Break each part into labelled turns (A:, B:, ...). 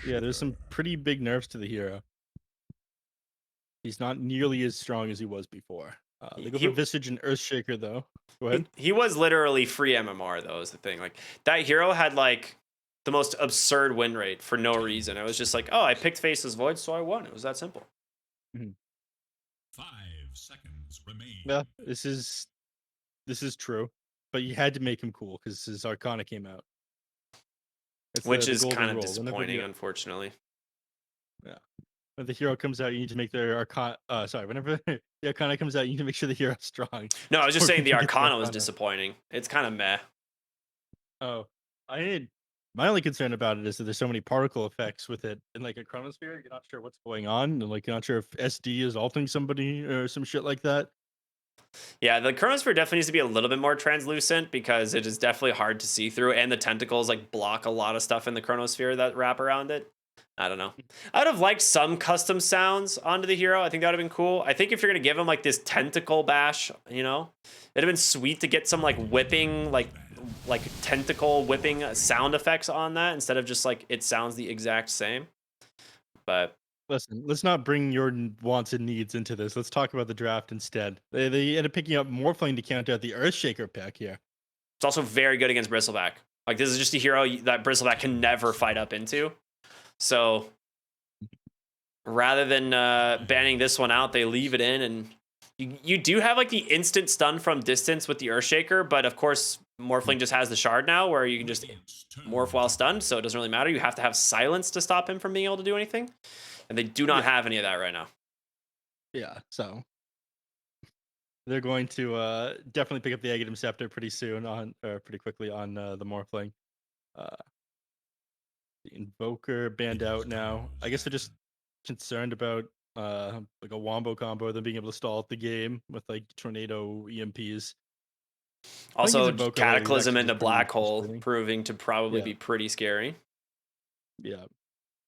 A: Yeah, there's some pretty big nerfs to the hero. He's not nearly as strong as he was before. They
B: He
A: go for
B: he,
A: Visage and Earthshaker though. Go
B: he
A: ahead.
B: he was literally free MMR though. Is the thing like that hero had like the most absurd win rate for no
C: 10
B: reason. I was just like, oh, I picked Faceless Void, so I won. It was that simple.
A: Mhm.
C: 5 seconds remain.
A: Yeah, this is true, but you had to make him cool because his Arcana came out. It's
B: Which
A: the
B: is
A: golden
B: kind of
A: rule. Whenever
B: disappointing,
A: the
B: unfortunately.
A: yeah, when the hero comes out, you need to make their Arcana. Sorry, whenever the Arcana comes out, you need to make sure the hero's strong
B: No, I was just
A: before
B: saying the
A: people get the
B: Arcana was
A: Arcana.
B: disappointing. It's kind of meh.
A: Oh, I need. My only concern about it is that there's so many particle effects with it in like a chronosphere. You're not sure what's going on, and like you're not sure if SD is ulting somebody or some shit like that.
B: Yeah, the Chronosphere definitely needs to be a little bit more translucent because it is definitely hard to see through, and the tentacles like block a lot of stuff in the Chronosphere that wrap around it. I don't know. I would have liked some custom sounds onto the hero. I think that would have been cool. I think if you're gonna give him like this tentacle bash, it'd have been sweet to get some like whipping, like tentacle whipping sound effects on that instead of just like it sounds the exact same. But
A: Listen, let's not bring your wants and needs into this. Let's talk about the draft instead. They ended up picking up Morphling to counter out the Earthshaker pick here.
B: it's also very good against Bristleback. Like this is just a hero that Bristleback can never fight up into. So rather than banning this one out, they leave it in, and you do have like the instant stun from distance with the Earthshaker, but of course Morphling just has the shard now where you can just
C: Radiant's turn
B: morph while stunned, so it doesn't really matter. You have to have silence to stop him from being able to do anything, and they do not
A: Yeah,
B: have any of that right now.
A: yeah. So they're going to definitely pick up the Aghanim Scepter pretty soon on, or pretty quickly on the Morphling. Uh, the Invoker banned
C: It is
A: out now. I
C: Dire's
A: guess they're
C: turn.
A: just concerned about like a wombo combo, them being able to stall out the game with like tornado EMPs. Playing his
B: Also,
A: Invoker late is
B: Cataclysm
A: actually
B: into
A: just pretty
B: Black Hole
A: frustrating.
B: proving to probably
A: Yeah,
B: be pretty scary.
A: yeah.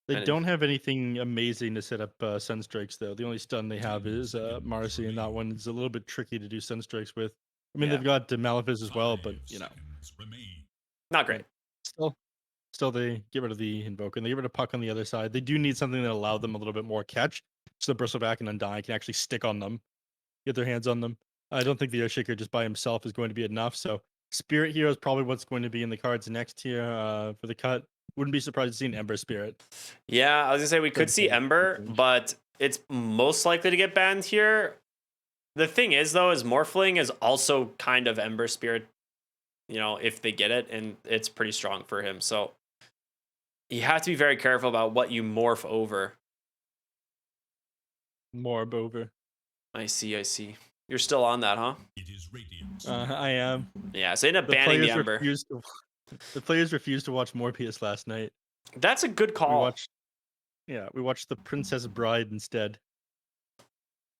A: They
B: And
A: don't have anything amazing to set up Sunstrikes though. The only stun they have
C: 10
A: is
C: seconds
A: Marcy, and that
C: remain.
A: one is a little bit tricky to do Sunstrikes with. I mean,
B: yeah,
A: they've got Malefice as well, but
C: 5 seconds remain.
B: not
A: yeah,
B: great.
A: still, still they get rid of the Invoker and they get rid of Puck on the other side. They do need something that allow them a little bit more catch, so the Bristleback and Undying can actually stick on them, get their hands on them. I don't think the Earthshaker just by himself is going to be enough. So Spirit Hero is probably what's going to be in the cards next here for the cut. Wouldn't be surprised to see an Ember Spirit.
B: Yeah, I was gonna say we could
A: Some
B: see
A: sort of
B: Ember,
A: change.
B: but it's most likely to get banned here. The thing is, though, is Morphling is also kind of Ember Spirit, if they get it, and it's pretty strong for him. So you have to be very careful about what you morph over.
A: Morb over.
B: I see, I see. You're still on that, huh?
C: It is Radiant's
A: I
C: turn.
A: am.
B: Yeah, so they end up
A: The
B: banning the
A: players
B: Ember.
A: refused to the players refused to watch Morbius last night.
B: That's a good
A: We
B: call.
A: watched we watched The Princess Bride instead.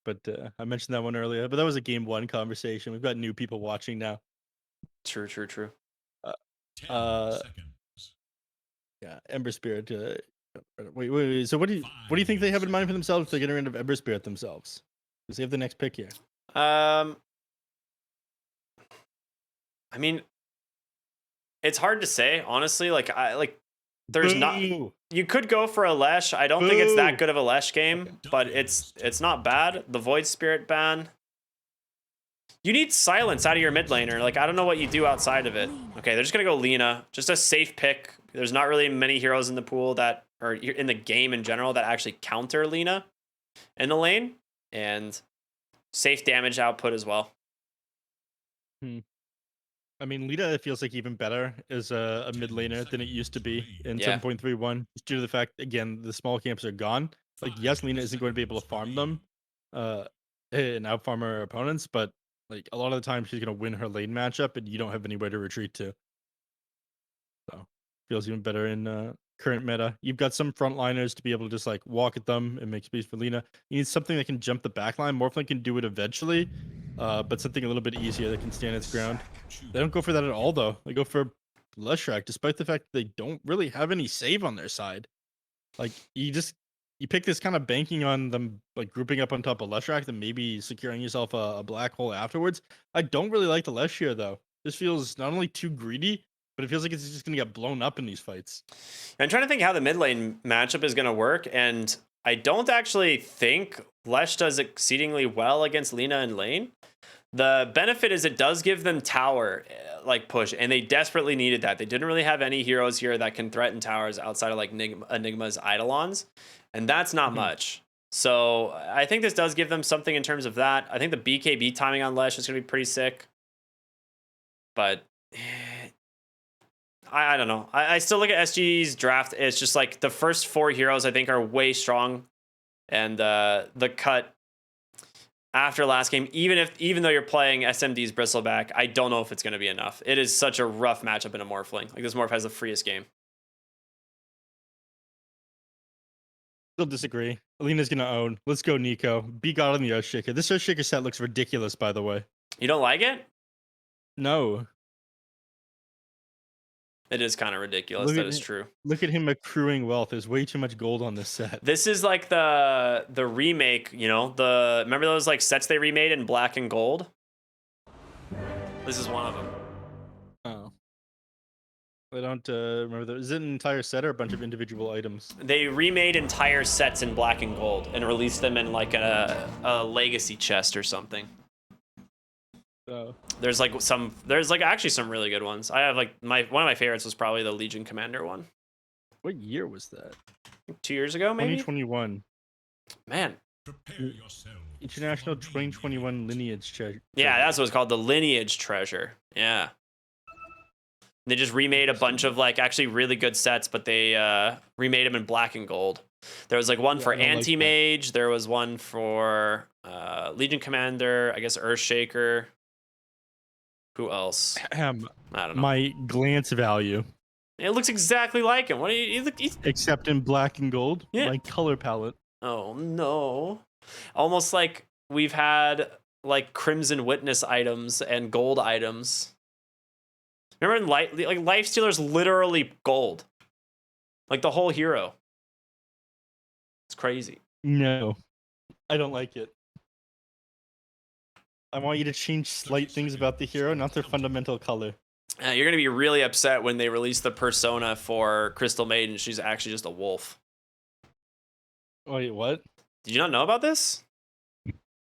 A: But I mentioned that one earlier. But that was a game one conversation. We've got new people watching now.
B: True, true, true.
A: Uh,
C: 10
A: uh
C: seconds.
A: yeah, Ember Spirit. Wait. So what do you think
C: 5
A: they have in mind for themselves if they're
C: seconds.
A: getting rid of Ember Spirit themselves? Because they have the next pick here.
B: Um, I mean, it's hard to say, honestly. There's not.
A: Boo!
B: You could go for a Lesh. I don't think it's that
A: Boo!
B: good of a Lesh
A: Okay.
B: game, but
C: Dire's
B: it's
C: turn.
B: not bad. The Void Spirit ban. You need silence out of your mid
C: Radiant's
B: laner.
C: turn.
B: Like I don't know what you do outside of it. Okay, they're just gonna go Lina. Just a safe pick. There's not really many heroes in the pool that or in the game in general that actually counter Lina in the lane, and safe damage output as well.
A: Hmm. I mean, Lita feels like even better as a mid
C: 10
A: laner than it used to
C: seconds
A: be
C: remain.
A: in
B: Yeah.
A: 7.31, just due to the fact, again, the small camps are gone. Like, yes,
C: 5
A: Lena isn't going to be able to
C: seconds
A: farm
C: remain.
A: them and outfarm her opponents, but like a lot of the time she's going to win her lane matchup and you don't have anywhere to retreat to. So, feels even better in current meta. You've got some frontliners to be able to just like walk at them and make space for Lena. You need something that can jump the backline. Morphling can do it eventually, but something a little bit easier that can stand its ground. They don't go for that at all, though. They go for Leshrac, despite the fact that they don't really have any save on their side. Like you pick this kind of banking on them like grouping up on top of Leshrac, then maybe securing yourself a black hole afterwards. I don't really like the Lesh here though. This feels not only too greedy, but it feels like it's just gonna get blown up in these fights.
B: I'm trying to think how the mid lane matchup is going to work, and I don't actually think Lesh does exceedingly well against Lina and lane. The benefit is it does give them tower like push, and they desperately needed that. They didn't really have any heroes here that can threaten towers outside of like Enigma's Eidolons, and that's not much. So I think this does give them something in terms of that. I think the BKB timing on Lesh is going to be pretty sick, but I don't know. I still look at SG's draft. It's just like the first 4 heroes I think are way strong, and the cut after last game, even though you're playing SMD's Bristleback, I don't know if it's going to be enough. It is such a rough matchup in a Morphling. Like this Morph has the freest game.
A: Still disagree. Alina's gonna own. Let's go, Nico. Be God on the Earthshaker. This Earthshaker set looks ridiculous, by the way.
B: You don't like it?
A: No.
B: It is kind of ridiculous. That is true.
A: Look at him accruing wealth. There's way too much gold on this set.
B: This is like the remake, you know, remember those like sets they remade in black and gold? This is one of them.
A: Oh. I don't remember that. Is it an entire set or a bunch of individual items?
B: They remade entire sets in black and gold and released them in like a legacy chest or something.
A: Oh.
B: There's actually some really good ones. I have like one of my favorites was probably the Legion Commander one.
A: What year was that?
B: 2 years ago, maybe.
A: 2021.
B: Man.
C: Prepare yourself.
A: International 2021 Lineage Treasure.
B: Yeah, that's what it's called, the Lineage Treasure. Yeah. They just remade a bunch of like actually really good sets, but they remade them in black and gold. There was like one for Anti-Mage. Like there was one for Legion Commander. I guess Earthshaker. Who else? I don't know.
A: My glance value.
B: It looks exactly like him. What do you look?
A: Except in black and gold.
B: Yeah.
A: My color palette.
B: Oh no! Almost like we've had like Crimson Witness items and gold items. Remember, like Lifestealer's literally gold, like the whole hero. It's crazy.
A: No, I don't like it. I want you to change slight things about the hero, not their fundamental color.
B: You're gonna be really upset when they release the persona for Crystal Maiden. She's actually just a wolf.
A: Wait, what?
B: Did you not know about this?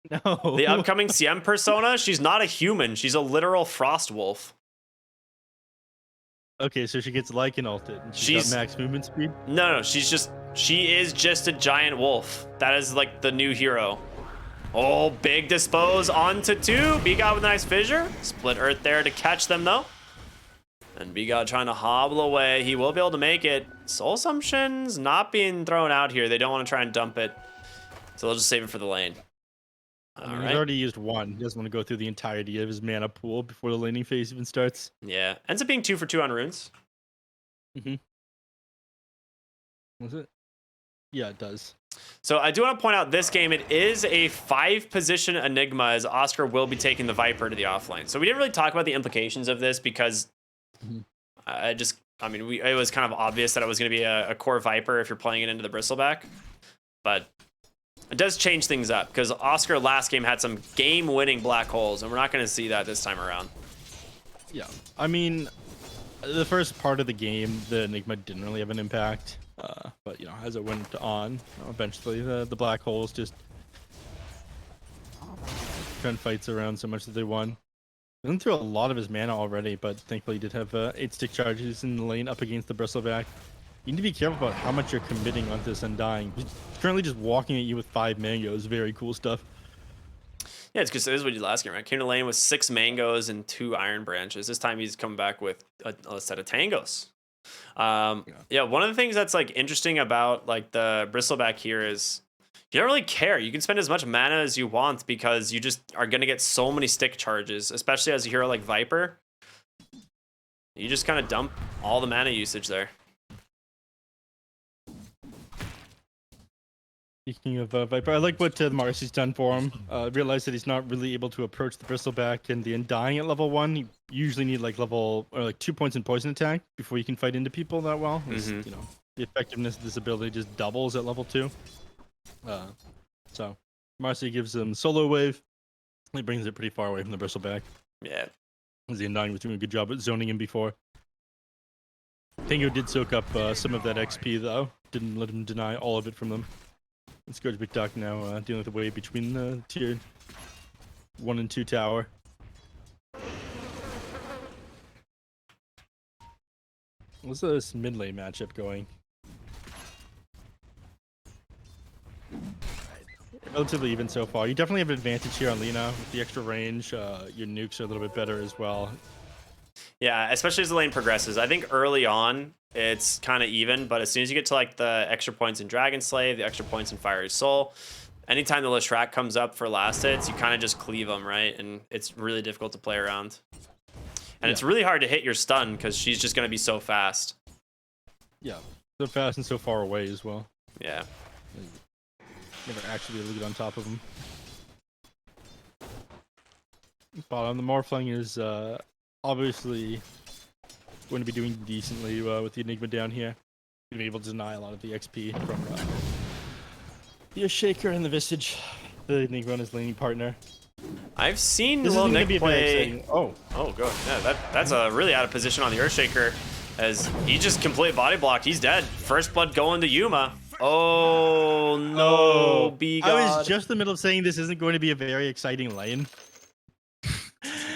A: No.
B: The upcoming CM persona, she's not a human. She's a literal frost wolf.
A: Okay, so she gets Lycan ulted. And she's got max movement speed?
B: No, she is just a giant wolf. That is like the new hero. Oh, big dispose onto 2. Bigod with a nice fissure. Split Earth there to catch them though. And Bigod trying to hobble away. He will be able to make it. Soul Assumption's not being thrown out here. They don't want to try and dump it. So they'll just save it for the lane.
A: All right. He's already used 1. He doesn't want to go through the entirety of his mana pool before the laning phase even starts.
B: Yeah. Ends up being 2 for 2 on runes.
A: Was it? Yeah, it does.
B: So I do want to point out this game, it is a 5-position Enigma as Oscar will be taking the Viper to the offlane. So we didn't really talk about the implications of this because it was kind of obvious that it was going to be a core Viper if you're playing it into the Bristleback. But it does change things up because Oscar last game had some game-winning black holes, and we're not going to see that this time around.
A: Yeah. I mean, the first part of the game, the Enigma didn't really have an impact. But, you know, as it went on, eventually the black holes just turned fights around so much that they won. He went through a lot of his mana already, but thankfully he did have 8 stick charges in the lane up against the Bristleback. You need to be careful about how much you're committing onto this Undying. He's currently just walking at you with 5 mangoes. Very cool stuff.
B: Yeah, it's because this is what he did last game, right? Came to lane with 6 mangoes and 2 iron branches. This time he's coming back with a set of tangos. Yeah, one of the things that's like interesting about like the Bristleback here is you don't really care. You can spend as much mana as you want because you just are going to get so many stick charges, especially as a hero like Viper. You just kind of dump all the mana usage there.
A: Speaking of Viper, I like what Marcy's done for him. Realized that he's not really able to approach the Bristleback and the Undying at level 1. You usually need like 2 points in poison attack before you can fight into people that well. You know, the effectiveness of this ability just doubles at level 2. So Marcy gives him solo wave. He brings it pretty far away from the Bristleback.
B: Yeah.
A: As the Undying was doing a good job at zoning him before. Tango did soak up some of that XP though. Didn't let him deny all of it from them. Let's go to BTS now, dealing with the wave between the tier 1 and 2 tower. What's this mid lane matchup going? Relatively even so far. You definitely have an advantage here on Lina with the extra range. Your nukes are a little bit better as well.
B: Yeah, especially as the lane progresses. I think early on it's kind of even, but as soon as you get to like the extra points in Dragon Slave, the extra points in Fiery Soul, anytime the Leshrac comes up for last hits, you kind of just cleave them, right? And it's really difficult to play around. And it's really hard to hit your stun because she's just going to be so fast.
A: Yeah, so fast and so far away as well.
B: Yeah.
A: Never actually be able to get on top of him. Bottom, the Morphling is obviously going to be doing decently with the Enigma down here. Going to be able to deny a lot of the XP from the Shaker and the Visage, the Enigma and his laning partner.
B: I've seen
A: This
B: Lil
A: is going to
B: Nick
A: be very
B: play.
A: exciting. Oh,
B: good. Yeah, that's a really out of position on the Earthshaker, as he just completely body blocked. He's dead. First blood going to Yuma. Oh no, B God.
A: I was just in the middle of saying this isn't going to be a very exciting lane.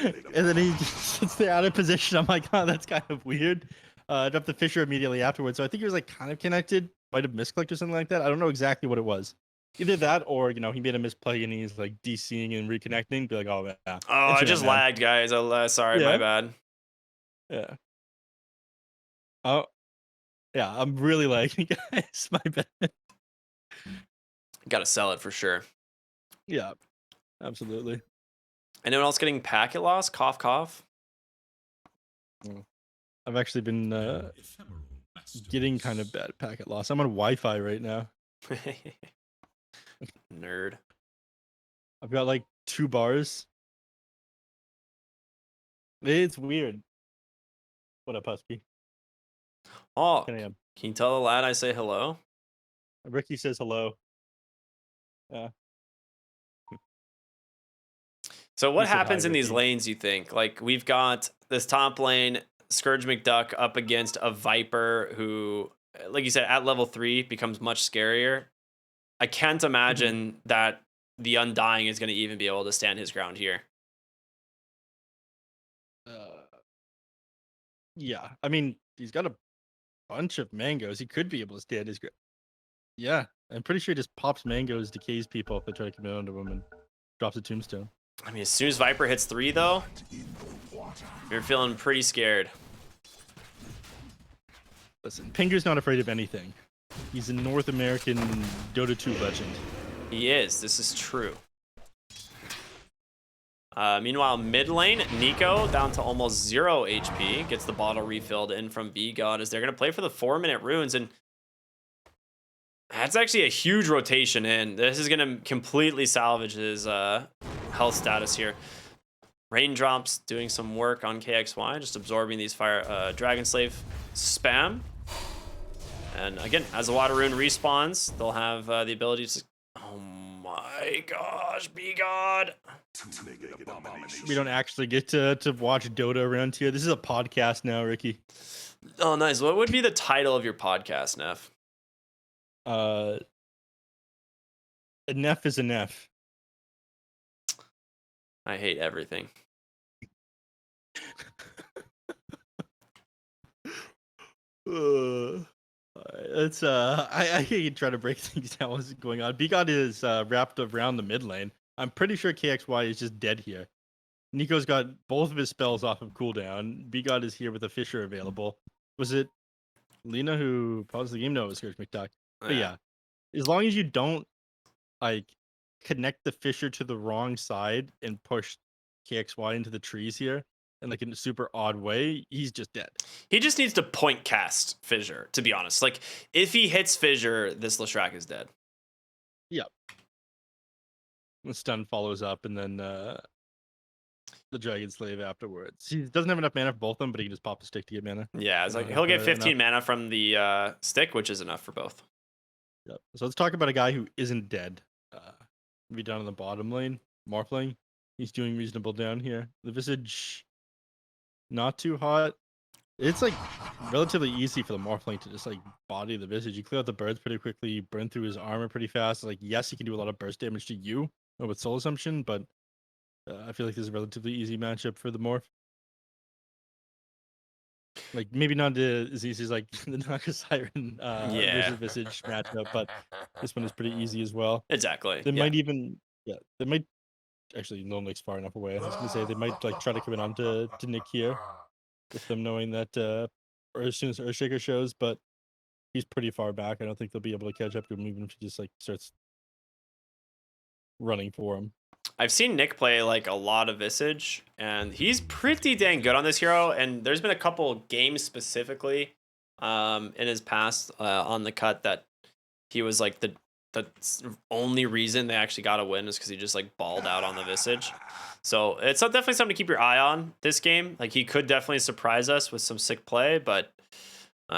A: And then he just sits there out of position. I'm like, oh, that's kind of weird. Dropped the Fisher immediately afterwards. So I think he was like kind of connected. Might have misclicked or something like that. I don't know exactly what it was. Either that or, you know, he made a misplay and he's like DCing and reconnecting. Be like, oh, yeah.
B: Oh, I just lagged, guys. Sorry, my bad.
A: Yeah. Oh, yeah. I'm really lagging, guys. My bad.
B: Gotta sell it for sure.
A: Yeah, absolutely.
B: Anyone else getting packet loss? Cough, cough.
A: I've actually been getting kind of bad packet loss. I'm on Wi-Fi right now.
B: Nerd.
A: I've got like 2 bars. It's weird. What up, Husky?
B: Oh, can you tell the lad I say hello?
A: Ricky says hello. Yeah.
B: So what happens in these lanes, you think? Like, we've got this top lane, Scourge McDuck up against a Viper who, like you said, at level 3 becomes much scarier. I can't imagine that the Undying is going to even be able to stand his ground here.
A: Yeah, I mean, he's got a bunch of mangoes. He could be able to stand his ground. Yeah, I'm pretty sure he just pops mangoes, decays people if they try to commit onto him, and drops a tombstone.
B: I mean, as soon as Viper hits 3, though, you're feeling pretty scared.
A: Listen, Pinger's not afraid of anything. He's a North American Dota 2 legend.
B: He is. This is true. Meanwhile, mid lane, Nico down to almost 0 HP. Gets the bottle refilled in from B-God as they're going to play for the 4-minute runes. And that's actually a huge rotation in. This is going to completely salvage his health status here. Raindrops doing some work on KXY, just absorbing these Dragon Slave spam. And again, as the water rune respawns, they'll have the ability to... Oh my gosh, B-God.
A: We don't actually get to watch Dota around here. This is a podcast now, Ricky.
B: Oh, nice. What would be the title of your podcast, Neff?
A: A neph is a neph.
B: I hate everything.
A: It's I can try to break things down. What's going on? B-God is wrapped around the mid lane. I'm pretty sure KXY is just dead here. Nico's got both of his spells off of cooldown. B-God is here with a Fisher available. Was it Lina who paused the game? No, it was Scourge McDuck. But yeah, as long as you don't like connect the Fisher to the wrong side and push KXY into the trees here in like a super odd way, he's just dead.
B: He just needs to point cast Fissure, to be honest. Like, if he hits Fissure, this Leshrac is dead.
A: Yep. The stun follows up, and then the Dragon Slave afterwards. He doesn't have enough mana for both of them, but he can just pop the stick to get mana.
B: Yeah, it's like he'll get 15 mana from the stick, which is enough for both.
A: Yep. So let's talk about a guy who isn't dead. Be down in the bottom lane, Morphling. He's doing reasonable down here. The Visage, not too hot. It's like relatively easy for the Morphling to just like body the Visage. You clear out the birds pretty quickly, you burn through his armor pretty fast. Like, yes, he can do a lot of burst damage to you with Soul Assumption, but I feel like this is a relatively easy matchup for the Morph. Like, maybe not as easy as like the Naga Siren
B: Yeah,
A: versus Visage matchup, but this one is pretty easy as well.
B: exactly.
A: They
B: Yeah.
A: might even, yeah, they might actually no Nick's far enough away. I was gonna say they might like try to come in onto Nick here with them knowing that or as soon as Earthshaker shows, but he's pretty far back. I don't think they'll be able to catch up to him even if he just like starts running for him.
B: I've seen Nick play like a lot of Visage, and he's pretty dang good on this hero. And there's been a couple games specifically in his past on the cut that he was like the only reason they actually got a win is because he just like balled out on the Visage. So it's definitely something to keep your eye on this game. Like he could definitely surprise us with some sick play, but we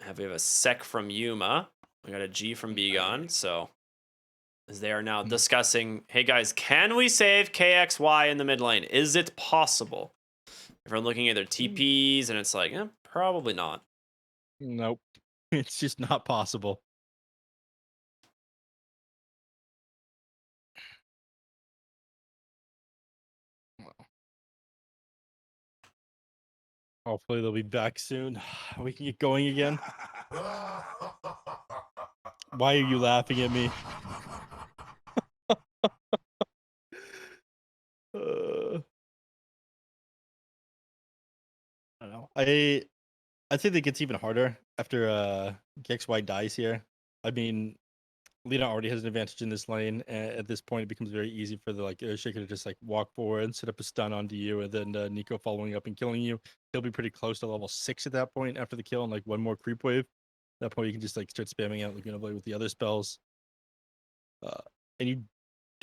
B: have a sec from Yuma. We got a G from Begon, so as they are now discussing, hey guys, can we save KXY in the mid lane? Is it possible? Everyone looking at their TPs, and it's like, probably not.
A: Nope. It's just not possible. Hopefully they'll be back soon. We can get going again. Why are you laughing at me? I don't know. I think it gets even harder after KXY dies here. I mean, Lina already has an advantage in this lane, and at this point, it becomes very easy for the Shaker to just like walk forward and set up a stun onto you, and then Nico following up and killing you. He'll be pretty close to level 6 at that point after the kill, and like one more creep wave. At that point, you can just like start spamming out Laguna Blade with the other spells. And you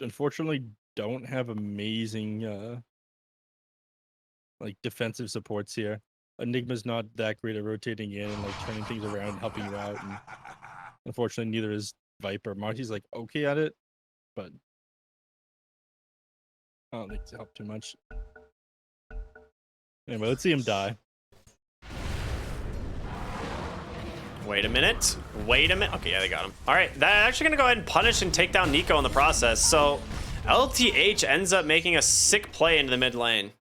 A: unfortunately don't have amazing like defensive supports here. Enigma's not that great at rotating in and like turning things around and helping you out, and unfortunately neither is Viper. Marty's like okay at it, but I don't think it's helped too much. Anyway, let's see him die.
B: Wait a minute. Okay, yeah, they got him. All right, they're actually going to go ahead and punish and take down Nico in the process. So LTH ends up making a sick play into the mid lane.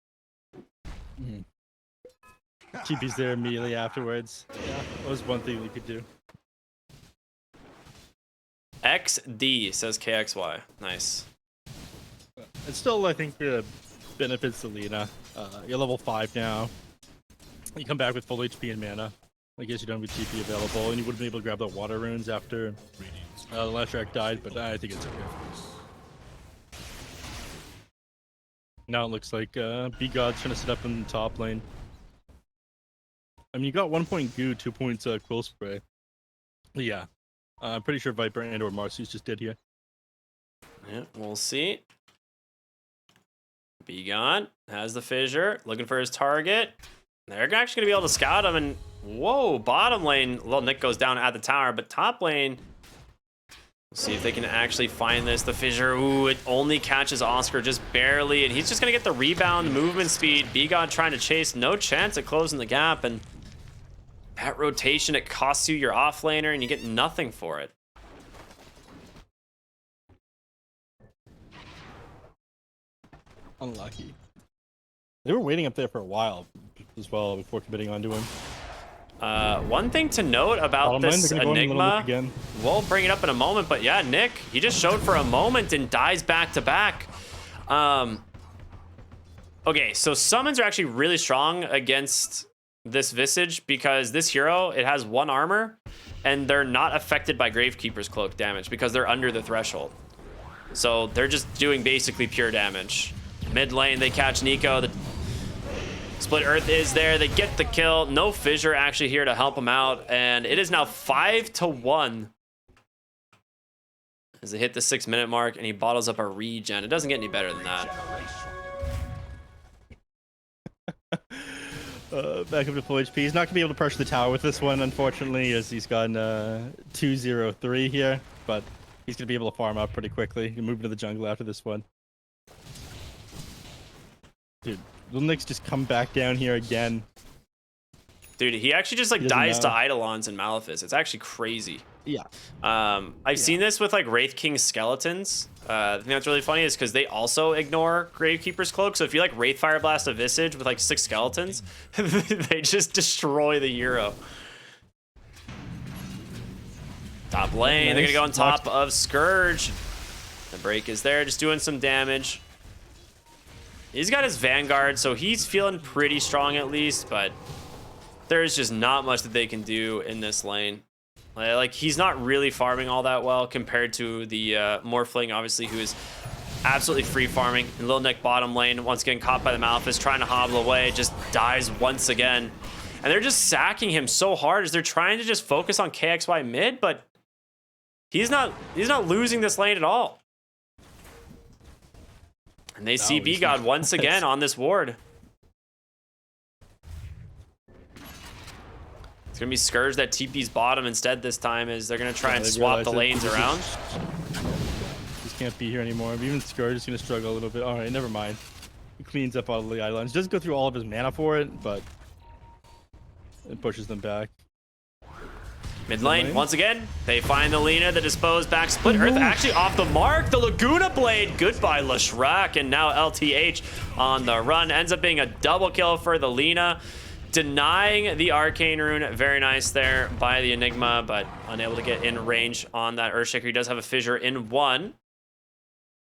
A: TP's there immediately afterwards. Yeah, that was one thing we could do.
B: XD, says KXY. Nice.
A: It's still, I think, benefits to Lina. You're level 5 now. You come back with full HP and mana. I guess you don't have TP available, and you would have been able to grab the water runes after the last track died, but I think it's okay. Now it looks like B-God's trying to set up in the top lane. I mean, you got 1 point goo, 2 points quill spray. Yeah. I'm pretty sure Viper and or Marcy's just dead here.
B: Yeah, we'll see. Begon has the fissure, looking for his target. They're actually going to be able to scout him, and whoa, bottom lane, little Nick goes down at the tower, but top lane, we'll see if they can actually find this. The fissure, ooh, it only catches Oscar just barely, and he's just going to get the rebound, movement speed. Begon trying to chase, no chance at closing the gap, and that rotation, it costs you your offlaner, and you get nothing for it.
A: Unlucky. They were waiting up there for a while as well before committing onto him.
B: One thing to note about this Enigma, we'll bring it up in a moment, but yeah, Nick, he just showed for a moment and dies back to back. Okay, so summons are actually really strong against this Visage because this hero, it has 1 armor and they're not affected by Gravekeeper's Cloak damage because they're under the threshold. So they're just doing basically pure damage. Mid lane, they catch Nico. The Split Earth is there. They get the kill. No fissure actually here to help him out. And it is now 5-1 as they hit the 6-minute mark and he bottles up a regen. It doesn't get any better than that.
A: Back up to full HP. He's not going to be able to pressure the tower with this one, unfortunately, as he's gone 2-0-3 here. But he's going to be able to farm up pretty quickly. He can move into the jungle after this one. Dude, Little Nick's just come back down here again.
B: Dude, he actually just like
A: He doesn't
B: dies to
A: know.
B: Eidolons and Malefice. It's actually crazy.
A: Yeah.
B: I've seen this with like Wraith King skeletons. The thing that's really funny is because they also ignore Gravekeeper's Cloak. So if you like Wraith Fire Blast a Visage with like 6 skeletons, they just destroy the hero. Top lane, they're gonna go on top of Scourge. The break is there, just doing some damage. He's got his Vanguard, so he's feeling pretty strong at least, but there's just not much that they can do in this lane. Like, he's not really farming all that well compared to the Morphling, obviously, who is absolutely free farming. And Lil Nick bottom lane, once getting caught by the Malefice, trying to hobble away, just dies once again. And they're just sacking him so hard as they're trying to just focus on KXY mid, but he's not losing this lane at all. And they see B-God once again on this ward. It's going to be Scourge that TP's bottom instead this time, as they're going to try and swap the lanes around.
A: Just can't be here anymore. Even Scourge is going to struggle a little bit. All right, never mind. He cleans up all the islands. Doesn't go through all of his mana for it, but it pushes them back.
B: Mid lane, once again, they find the Lina, the disposed back split. Earth actually off the mark. The Laguna Blade, goodbye Leshrac, and now LTH on the run. Ends up being a double kill for the Lina. Denying the Arcane Rune, very nice there by the Enigma, but unable to get in range on that Earthshaker. He does have a fissure in 1.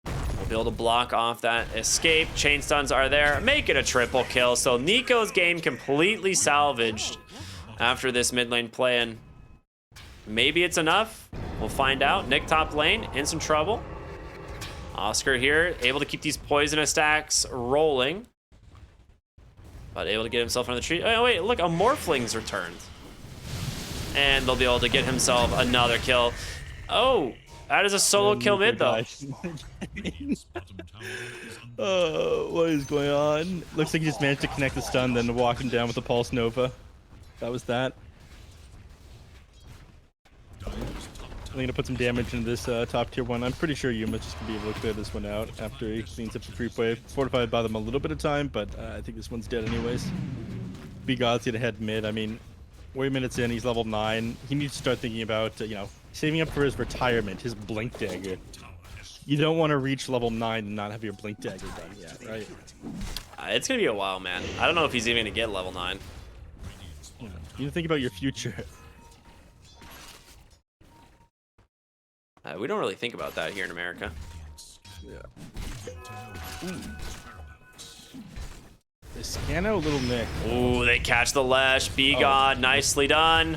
B: We'll be able to block off that escape. Chain stuns are there, make it a triple kill. So Nico's game completely salvaged after this mid lane play-in. Maybe it's enough. We'll find out. Nick top lane in some trouble. Oscar here able to keep these poisonous stacks rolling, but able to get himself under the tree. Oh wait, look, a Morphling's returned, and they'll be able to get himself another kill. Oh, that is a solo kill mid though.
A: What is going on? Looks like he just managed to connect the stun, then walk him down with the Pulse Nova. That was that. I'm gonna put some damage into this top tier one. I'm pretty sure Yuma's just gonna be able to clear this one out after he cleans up the creep wave. Fortified by them a little bit of time, but I think this one's dead anyways. B-God's gonna head mid. I mean, 40 minutes in, he's level 9. He needs to start thinking about, you know, saving up for his retirement, his Blink Dagger. You don't want to reach level 9 and not have your Blink Dagger done yet, right?
B: It's gonna be a while, man. I don't know if he's even gonna get level 9.
A: You need to think about your future.
B: We don't really think about that here in America.
A: Yeah. They scan out Little Nick.
B: Ooh, they catch the Lesh. B-God, nicely done.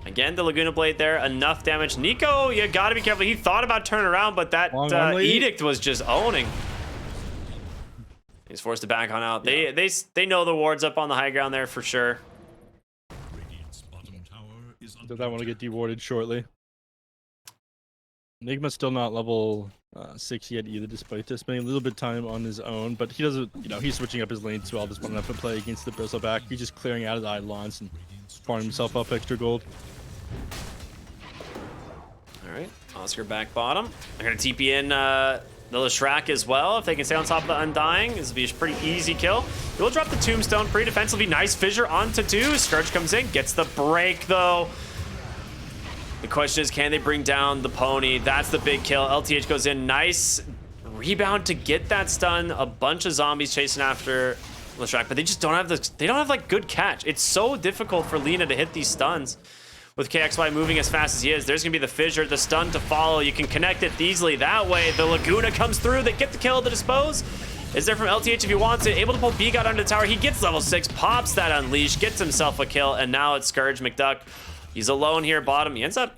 B: Again, the Laguna Blade there. Enough damage. Nico, you gotta be careful. He thought about turning around, but that Edict was just owning. He's forced to back on out.
A: Yeah.
B: They know the ward's up on the high ground there for sure.
A: Does that want to get dewarded shortly? Enigma's still not level 6 yet either, despite this spending a little bit of time on his own. But he doesn't, you know, he's switching up his lanes well, just wanting to play against the Bristleback. He's just clearing out his Eidolons and farming himself up extra gold.
B: All right, Oscar back bottom. They're gonna TP in the Leshrac as well. If they can stay on top of the Undying, this will be a pretty easy kill. He'll drop the Tombstone pretty defensively. Nice fissure onto 2. Scourge comes in, gets the break though. The question is, can they bring down the pony? That's the big kill. LTH goes in. Nice rebound to get that stun. A bunch of zombies chasing after Leshrac, but they just don't have like good catch. It's so difficult for Lina to hit these stuns. With KXY moving as fast as he is, there's gonna be the fissure, the stun to follow. You can connect it easily that way. The Laguna comes through. They get the kill to dispose. Is there from LTH if he wants it. Able to pull B-God under the tower. He gets level 6, pops that Unleash, gets himself a kill, and now it's Scourge McDuck. He's alone here bottom. He ends up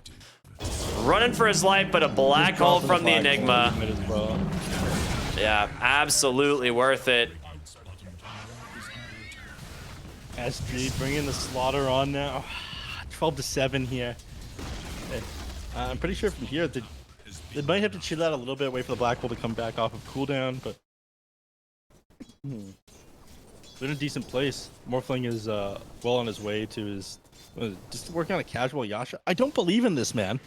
B: running for his life, but a black hole from the Enigma. Yeah, absolutely worth it.
A: SG bringing the slaughter on now. 12-7 here. I'm pretty sure from here they might have to chill out a little bit, wait for the black hole to come back off of cooldown, but they're in a decent place. Morphling is well on his way to his just working on a casual Yasha. I don't believe in this, man.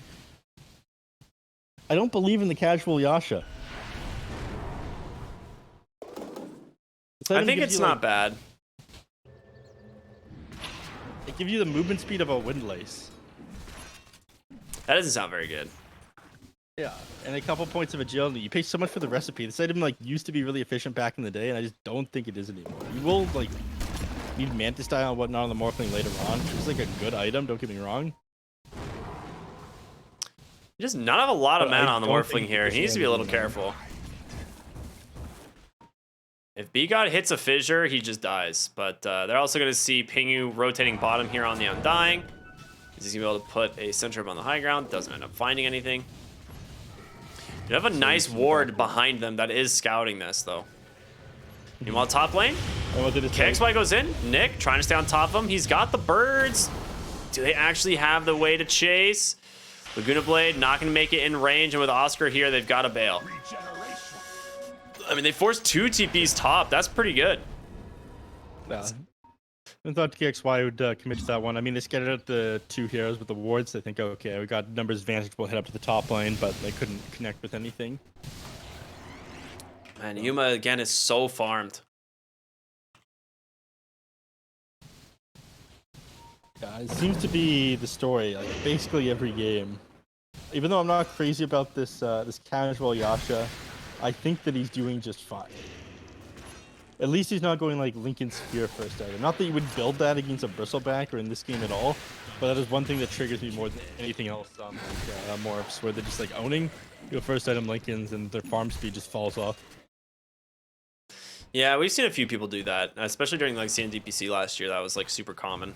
A: I don't believe in the casual Yasha.
B: I think it's not bad.
A: give you the movement speed of a windlace.
B: That doesn't sound very good.
A: Yeah, and a couple points of agility. You pay so much for the recipe. This item like used to be really efficient back in the day, and I just don't think it is anymore. You will like need Mantis style and whatnot on the Morphling later on. It's like a good item. Don't get me wrong.
B: He does not have a lot of
A: But I
B: mana on the
A: don't
B: Morphling
A: think
B: here.
A: this
B: He needs to be a little careful. If B-God hits a fissure, he just dies. But they're also going to see Pingu rotating bottom here on the Undying. He's going to be able to put a center on the high ground. Doesn't end up finding anything. You have a nice ward behind them that is scouting this, though. Meanwhile, top lane, KXY goes in. Nick trying to stay on top of him. He's got the birds. Do they actually have the way to chase? Laguna Blade not going to make it in range, and with Oscar here, they've got to bail. I mean, they forced 2 TPs top. That's pretty good.
A: Yeah. I thought KXY would commit to that one. I mean, they scattered out the 2 heroes with the wards. They think, okay, we got numbers advantage. We'll head up to the top lane, but they couldn't connect with anything.
B: Man, Yuma, again, is so farmed.
A: Yeah, it seems to be the story, like basically every game. Even though I'm not crazy about this this casual Yasha, I think that he's doing just fine. At least he's not going like Lincoln Sphere first item. Not that you would build that against a Bristleback or in this game at all, but that is one thing that triggers me more than anything else on like, Morphs, where they're just like owning your first item Lincolns and their farm speed just falls off.
B: Yeah, we've seen a few people do that, especially during like CNDPC last year. That was like super common.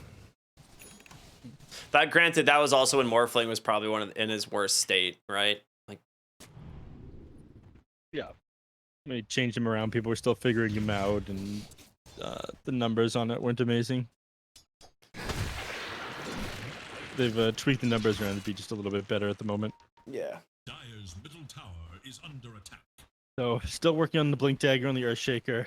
B: That granted, that was also when Morphling was probably in his worst state, right? Like,
A: yeah, they changed him around. People were still figuring him out, and the numbers on it weren't amazing. They've tweaked the numbers around to be just a little bit better at the moment.
B: yeah.
C: Dire's middle tower is under attack.
A: So, still working on the Blink Dagger on the Earthshaker.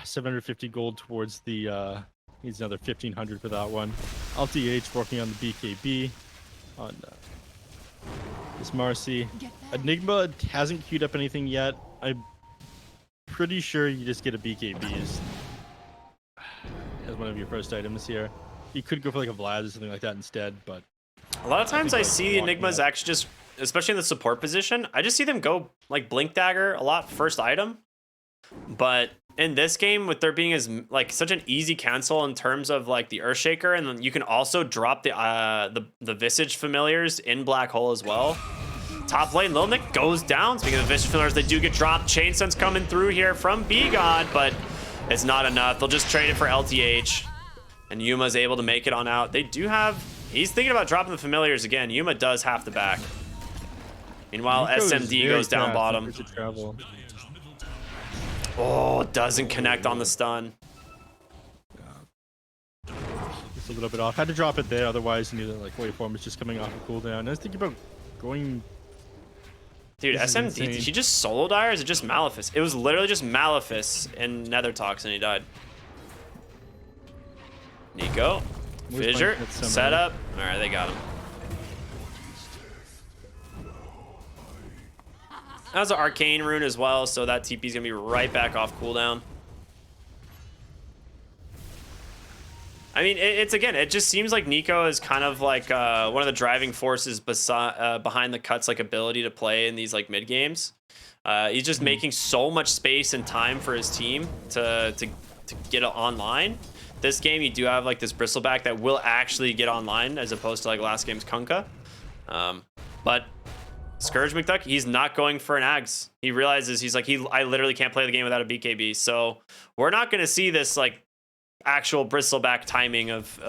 A: 750 gold towards the, needs another 1500 for that one. LTH working on the BKB on this Marcy. Enigma hasn't queued up anything yet. I'm pretty sure you just get a BKB as one of your first items here. You could go for like a Vlad or something like that instead, but...
B: A lot of times I
A: like,
B: see Enigmas actually just, especially in the support position, I just see them go like Blink Dagger a lot first item. But in this game, with there being as like such an easy cancel in terms of like the Earthshaker, and then you can also drop the Visage Familiars in Black Hole as well. Top lane, Lil Nick goes down. Speaking of the Visage Familiars, they do get dropped. Chain Sense coming through here from B-God, but it's not enough. They'll just trade it for LTH, and Yuma's able to make it on out. They do have... He's thinking about dropping the Familiars again. Yuma does have to back. Meanwhile, SMD goes down bottom. Oh, doesn't connect on the stun.
A: It's a little bit off. Had to drop it there, otherwise neither like waveform is just coming off a cooldown. I was thinking about going...
B: Dude, SMD, did he just solo die or is it just Malefice? It was literally just Malefice and Nether Tox and he died. Nico. Fissure. Set up. Alright, they got him. That was an Arcane Rune as well, so that TP's gonna be right back off cooldown. I mean, it's again, it just seems like Nico is kind of like one of the driving forces behind the Cuts like ability to play in these like mid games. He's just making so much space and time for his team to get it online. This game, you do have like this Bristleback that will actually get online as opposed to like last game's Kunkka. But Scourge McDuck, he's not going for an Ags. He realizes he's like, I literally can't play the game without a BKB. So we're not going to see this like actual Bristleback timing of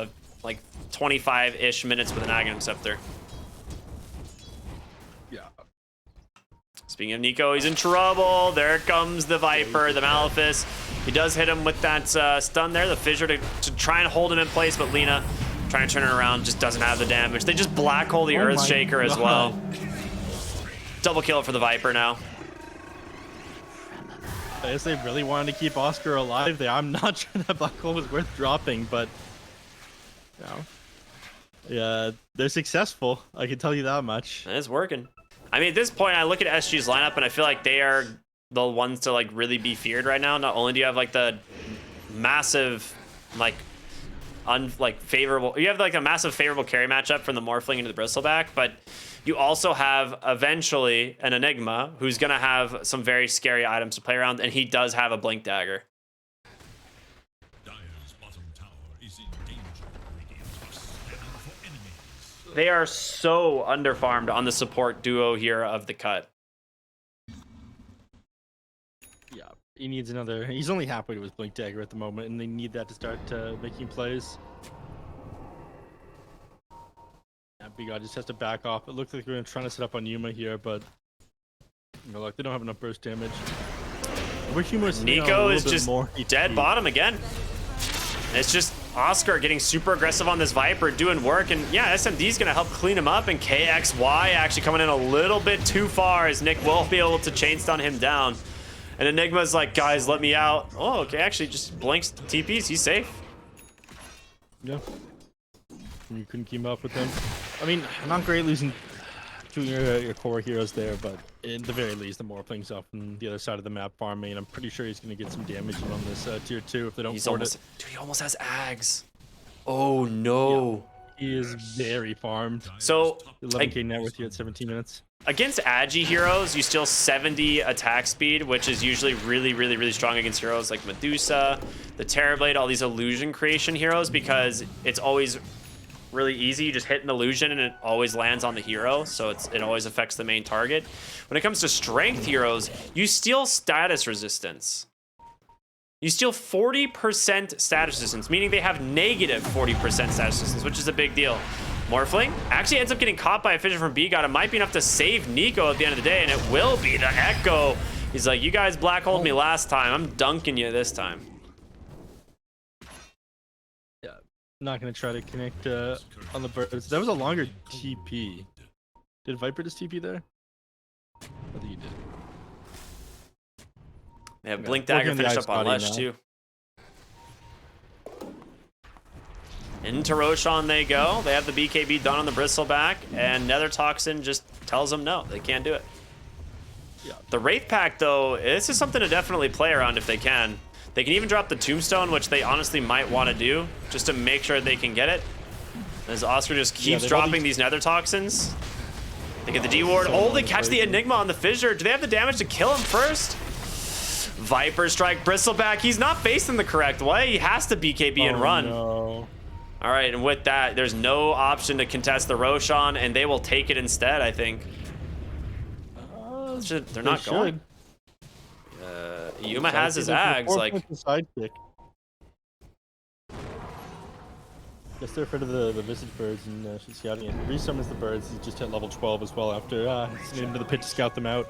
B: like 25-ish minutes with an Aghanim Scepter.
A: Yeah.
B: Speaking of Nico, he's in trouble. There comes the Viper, the Malefice. He does hit him with that stun there, the Fissure to try and hold him in place, but Lina trying to turn it around just doesn't have the damage. They just black hole the Earthshaker as well. Double kill for the Viper now.
A: I guess they really wanted to keep Oscar alive there. I'm not sure that black hole was worth dropping, but you know, yeah, they're successful. I can tell you that much.
B: And it's working. I mean, at this point, I look at SG's lineup and I feel like they are the ones to like really be feared right now. Not only do you have like the massive like favorable. You have like a massive favorable carry matchup from the Morphling into the Bristleback, but you also have eventually an Enigma who's gonna have some very scary items to play around, and he does have a Blink Dagger.
C: Dire's bottom tower is in danger. Radiant must stand for enemies.
B: They are so underfarmed on the support duo here of the cut.
A: Yeah, he needs another. He's only halfway to his Blink Dagger at the moment, and they need that to start making plays. Yeah, Big God just has to back off. It looks like they're trying to set up on Yuma here, but look, they don't have enough burst damage. I wish Yuma was
B: Nico is just
A: more
B: dead bottom again. It's just Oscar getting super aggressive on this Viper, doing work, and yeah, SMD's gonna help clean him up, and KXY actually coming in a little bit too far as Nick will be able to chain stun him down. And Enigma's like, guys, let me out. Oh, okay, actually just blinks TPs, he's safe.
A: Yeah. You couldn't keep up with him. I mean, not great losing two of your core heroes there, but in the very least, the Morphling's up on the other side of the map farming, and I'm pretty sure he's going to get some damage in on this tier 2 if they don't fort it.
B: Dude, he almost has Ags. Oh, no.
A: Yeah, he is very farmed.
B: So,
A: 11k net worth here at 17 minutes.
B: Against Agi heroes, you steal 70 attack speed, which is usually really, really, really strong against heroes like Medusa, the Terrorblade, all these illusion creation heroes, because it's always really easy. You just hit an illusion and it always lands on the hero, so it always affects the main target. When it comes to strength heroes, you steal status resistance. You steal 40% status resistance, meaning they have negative 40% status resistance, which is a big deal. Morphling actually ends up getting caught by a Fission from B-God. It might be enough to save Nico at the end of the day, and it will be the Echo. He's like, you guys black holed me last time. I'm dunking you this time.
A: Yeah, not going to try to connect on the birds. That was a longer TP. Did Viper just TP there? I think he did.
B: They have Blink Dagger finished up on Lesh, too. Into Roshan they go. They have the BKB done on the Bristleback, and Nether Toxin just tells them no, they can't do it.
A: Yeah.
B: The Wraith Pack, though, this is something to definitely play around if they can. They can even drop the Tombstone, which they honestly might want to do, just to make sure they can get it. As Oscar just keeps dropping these Nether Toxins. They get the D-Ward. Oh, they catch the Enigma on the Fissure. Do they have the damage to kill him first? Viper Strike, Bristleback. He's not facing the correct way. He has to BKB and run.
A: No.
B: All right, and with that, there's no option to contest the Roshan, and they will take it instead, I think. They're not going. Yuma has his Ags, like...
A: Sidekick. Guess they're afraid of the Visage Birds, and she's scouting it. Resummons the birds. He just hit level 12 as well after he's into the pit to scout them out.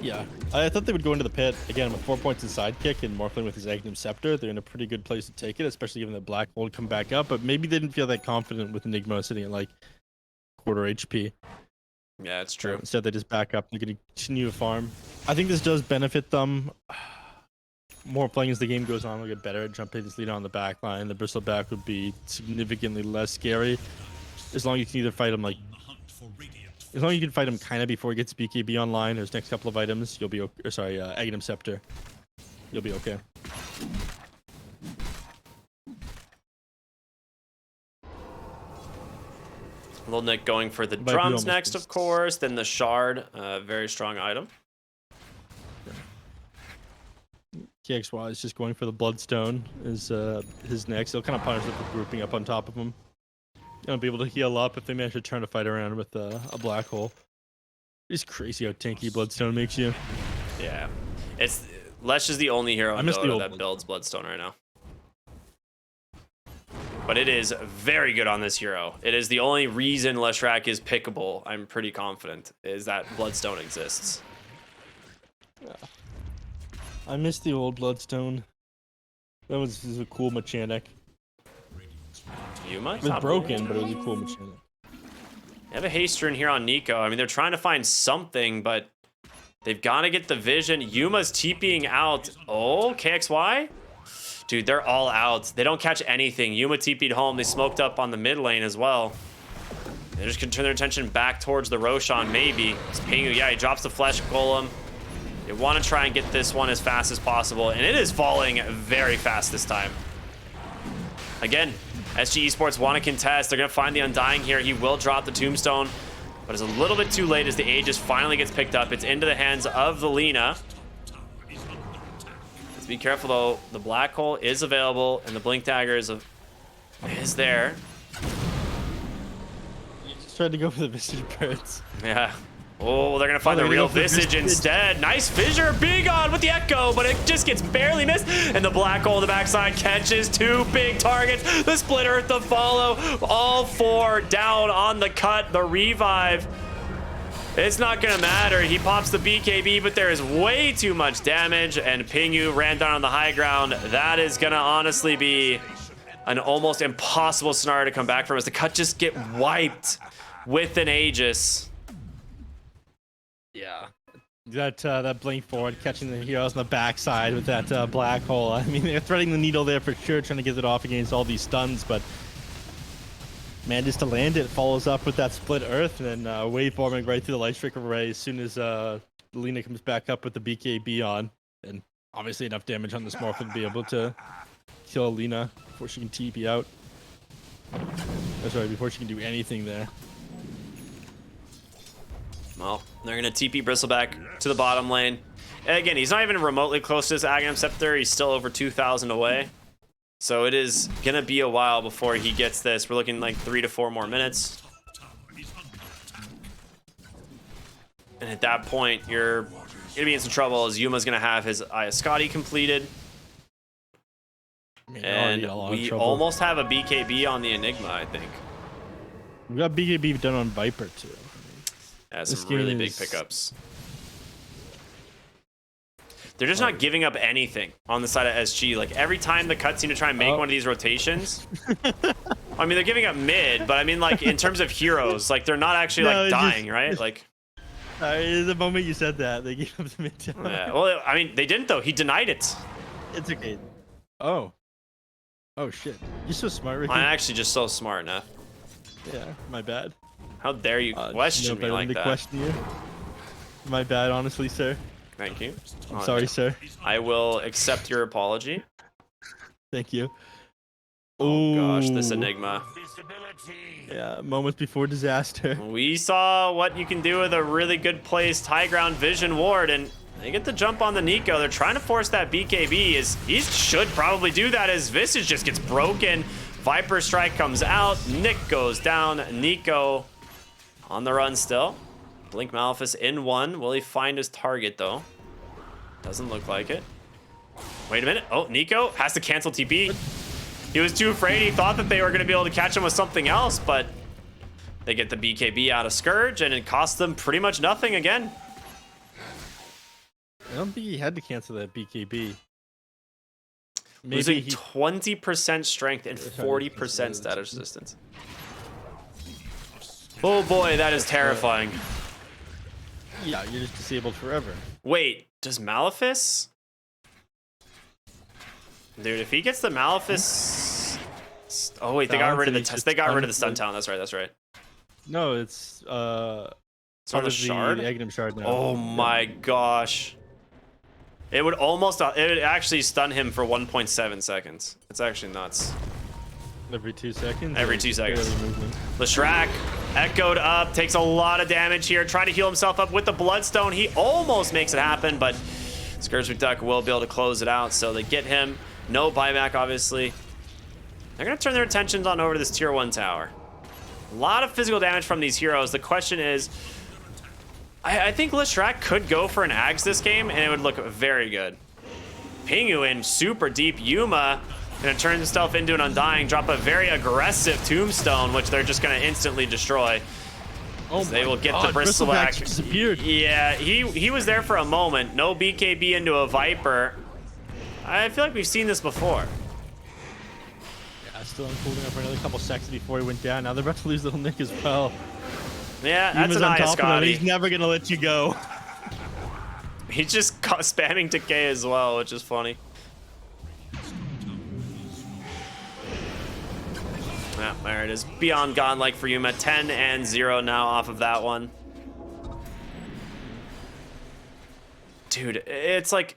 A: Yeah, I thought they would go into the pit, again, with 4 points in Sidekick and Morphling with his Agnum Scepter. They're in a pretty good place to take it, especially given that Black Hole come back up, but maybe they didn't feel that confident with Enigma sitting at, like, quarter HP.
B: Yeah, it's true.
A: Instead, they just back up. They're going to continue to farm. I think this does benefit them. More playing as the game goes on, they'll get better at jumping this lead on the back line. The Bristleback would be significantly less scary, as long as you can either fight them, like, as long as you can fight him kind of before he gets BKB online, there's next couple of items, you'll be okay. Or sorry, Agnum Scepter. You'll be okay.
B: Little Nick going for the drums next, of course, then the Shard, very strong item.
A: KXY is just going for the Bloodstone is his next. He'll kind of punish them for grouping up on top of him. Gonna be able to heal up if they manage to turn a fight around with a Black Hole. It's crazy how tanky Bloodstone makes you.
B: Yeah, it's Lesh is the only hero in Dota that builds Bloodstone right now. But it is very good on this hero. It is the only reason Leshrac is pickable, I'm pretty confident, is that Bloodstone exists.
A: Yeah. I miss the old Bloodstone. That was a cool mechanic.
B: Yuma?
A: It was broken, but it was a cool mechanic.
B: They have a haster in here on Nico. I mean, they're trying to find something, but they've got to get the vision. Yuma's TPing out. Oh, KXY? Dude, they're all out. They don't catch anything. Yuma TP'd home. They smoked up on the mid lane as well. They're just going to turn their attention back towards the Roshan, maybe. It's Pingu. Yeah, he drops the Flesh Golem. They want to try and get this one as fast as possible, and it is falling very fast this time. Again, SG Esports want to contest. They're going to find the Undying here. He will drop the Tombstone, but it's a little bit too late as the Aegis finally gets picked up. It's into the hands of the Lina. Let's be careful, though. The Black Hole is available, and the Blink Dagger is there.
A: You just tried to go for the Visage Birds.
B: Yeah. Oh, they're going to find the real Visage instead. Nice Fissure. Big on with the Echo, but it just gets barely missed. And the Black Hole on the backside catches 2 big targets. The Split Earth to follow. All 4 down on the cut. The revive. It's not going to matter. He pops the BKB, but there is way too much damage. And Pingu ran down on the high ground. That is going to honestly be an almost impossible scenario to come back from as the cut just get wiped with an Aegis.
A: Yeah. That blink forward, catching the heroes on the backside with that Black Hole. I mean, they're threading the needle there for sure, trying to get it off against all these stuns, but manages to land it, follows up with that Split Earth, and then waveforming right through the Light Strike array as soon as Lina comes back up with the BKB on. And obviously enough damage on this Morphin to be able to kill Lina before she can TP out. That's right, before she can do anything there.
B: Well, they're going to TP Bristleback to the bottom lane. And again, he's not even remotely close to this Aghanim Scepter. He's still over 2,000 away. So it is going to be a while before he gets this. We're looking like 3 to 4 more minutes. And at that point, you're going to be in some trouble as Yuma's going to have his Iascati completed. And we almost have a BKB on the Enigma, I think.
A: We got BKB done on Viper, too.
B: Yeah, some really big pickups. They're just not giving up anything on the side of SG. Like, every time the cuts seem to try and make one of these rotations. I mean, they're giving up mid, but I mean, like, in terms of heroes, like, they're not actually, like, dying, right? Like,
A: the moment you said that, they gave up the mid tower.
B: Yeah, well, I mean, they didn't, though. He denied it.
A: It's okay. Oh. Oh, shit. You're so smart, Ricky.
B: I'm actually just so smart, Neph.
A: Yeah, my bad.
B: How dare you question me like that?
A: Question you. My bad, honestly, sir.
B: Thank you.
A: I'm sorry, sir.
B: I will accept your apology.
A: Thank you.
B: Oh gosh, this Enigma.
A: Yeah, moments before disaster.
B: We saw what you can do with a really good placed high ground vision ward, and they get the jump on the Nico. They're trying to force that BKB. He should probably do that as Visage just gets broken. Viper Strike comes out. Nick goes down. Nico on the run still. Blink Malefice in 1. Will he find his target, though? Doesn't look like it. Wait a minute. Oh, Nico has to cancel TP. He was too afraid. He thought that they were going to be able to catch him with something else, but they get the BKB out of Scourge, and it costs them pretty much nothing again.
A: I don't think he had to cancel that BKB. Maybe
B: Losing 20% strength and 40% status resistance. Oh boy, that is terrifying.
A: Yeah, you're just disabled forever.
B: Wait, does Malefice? Dude, if he gets the Malefice... Oh wait, they got rid of the test. They got rid of the stun talent. That's right, that's right.
A: No, it's
B: It's on the shard?
A: The Aghanim shard now.
B: Oh my gosh. It would almost, it would actually stun him for 1.7 seconds. It's actually nuts.
A: Every 2 seconds?
B: Every 2 seconds. Leshrac echoed up, takes a lot of damage here, trying to heal himself up with the Bloodstone. He almost makes it happen, but Scourge McDuck will be able to close it out, so they get him. No buyback, obviously. They're going to turn their attentions on over to this tier 1 tower. A lot of physical damage from these heroes. The question is, I think Leshrac could go for an Ags this game, and it would look very good. Pingu in super deep. Yuma gonna turn himself into an Undying, drop a very aggressive Tombstone, which they're just gonna instantly destroy. Oh, they will get the Bristleback.
A: Disappeared.
B: Yeah, he was there for a moment. No BKB into a Viper. I feel like we've seen this before.
A: Yeah, still unfolding up for another couple seconds before he went down. Now they're about to lose little Nick as well.
B: Yeah, that's an Iascati.
A: He's never gonna let you go.
B: He's just spamming Decay as well, which is funny. Yeah, there it is. Beyond Godlike for Yuma. 10 and 0 now off of that one. Dude, it's like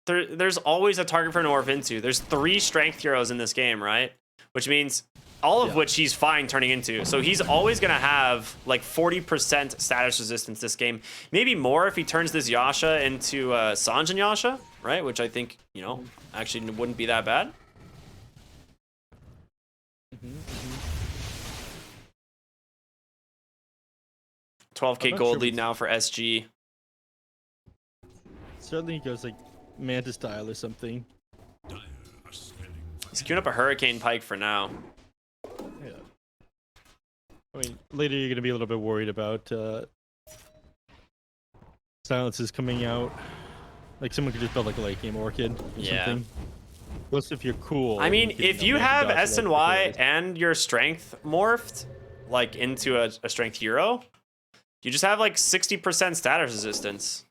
B: there's always a target for Norv into. There's 3 strength heroes in this game, right? which means all of which he's fine turning into. So he's always going to have like 40% status resistance this game. Maybe more if he turns this Yasha into Sanjin Yasha, right? Which I think, you know, actually wouldn't be that bad. 12K gold lead now for SG.
A: Certainly he goes like Manta style or something.
B: He's queuing up a Hurricane Pike for now.
A: Yeah. I mean, later you're gonna be a little bit worried about silences coming out. Like someone could just build like a late game Orchid or something. Plus, if you're cool.
B: I mean,
A: you can,
B: if you have S and Y and your strength morphed like into a strength hero, you just have like 60% status resistance.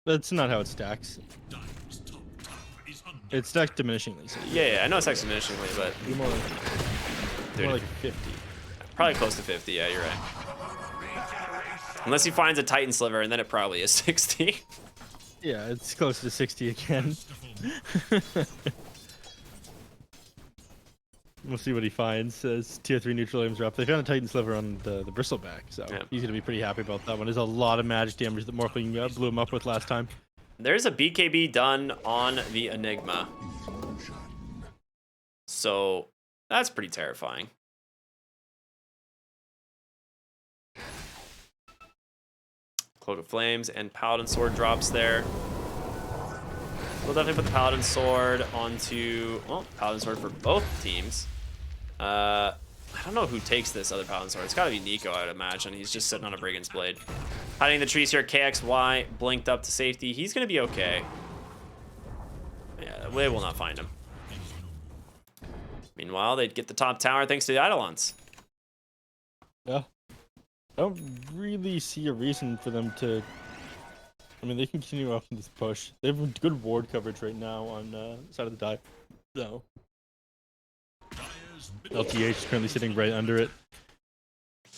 A: That's not how it stacks. It stacks diminishingly. So
B: Yeah, I know it stacks diminishingly, but
A: you're more like 50.
B: Probably close to 50. Yeah, you're right. Unless he finds a Titan Sliver, and then it probably is 60.
A: Yeah, it's close to 60 again. We'll see what he finds as tier 3 neutral items are up. They found a Titan Sliver on the Bristleback, so he's going to be pretty happy about that one. There's a lot of magic damage that Morphling blew him up with last time.
B: There's a BKB done on the Enigma. So that's pretty terrifying. Cloak of Flames and Paladin Sword drops there. We'll definitely put the Paladin Sword onto... Well, Paladin Sword for both teams. I don't know who takes this other Paladin Sword. It's got to be Nico, I would imagine. He's just sitting on a Brigand's Blade. Hiding in the trees here. KXY blinked up to safety. He's going to be okay. Yeah, they will not find him. Meanwhile, they'd get the top tower thanks to the Eidolons.
A: Yeah. I don't really see a reason for them to... I mean, they can continue off in this push. They have good ward coverage right now on the side of the dive. So... LTH is currently sitting right under it.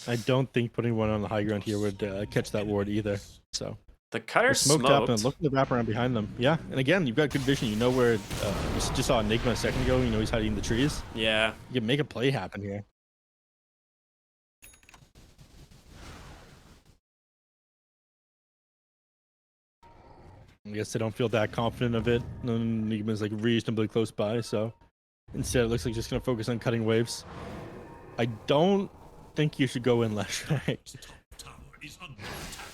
A: I don't think putting one on the high ground here would catch that ward either. So
B: the cutter
A: smoked up and look at the wraparound behind them. Yeah, and again, you've got good vision. You know where you just saw Enigma a second ago. You know he's hiding in the trees.
B: Yeah,
A: you can make a play happen here. I guess they don't feel that confident of it. Enigma's like reasonably close by, so. Instead, it looks like just going to focus on cutting waves. I don't think you should go in left, right?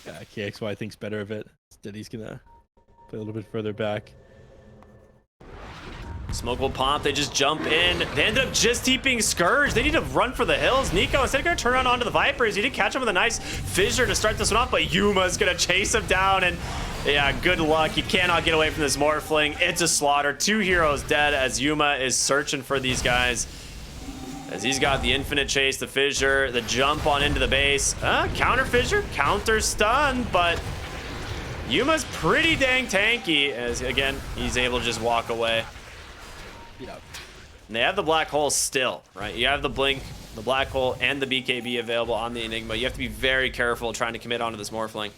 A: Yeah, KXY thinks better of it. Instead, he's going to play a little bit further back.
B: Smoke will pop. They just jump in. They ended up just TPing Scourge. They need to run for the hills. Nico, instead of going to turn around onto the Vipers, he did catch him with a nice fissure to start this one off, but Yuma's going to chase him down, and yeah, good luck. You cannot get away from this Morphling. It's a slaughter. 2 heroes dead as Yuma is searching for these guys. As he's got the infinite chase, the fissure, the jump on into the base. Counter fissure, counter stun, but Yuma's pretty dang tanky as, again, he's able to just walk away.
A: Yeah.
B: And they have the black hole still, right? You have the blink, the black hole, and the BKB available on the Enigma. You have to be very careful trying to commit onto this Morphling.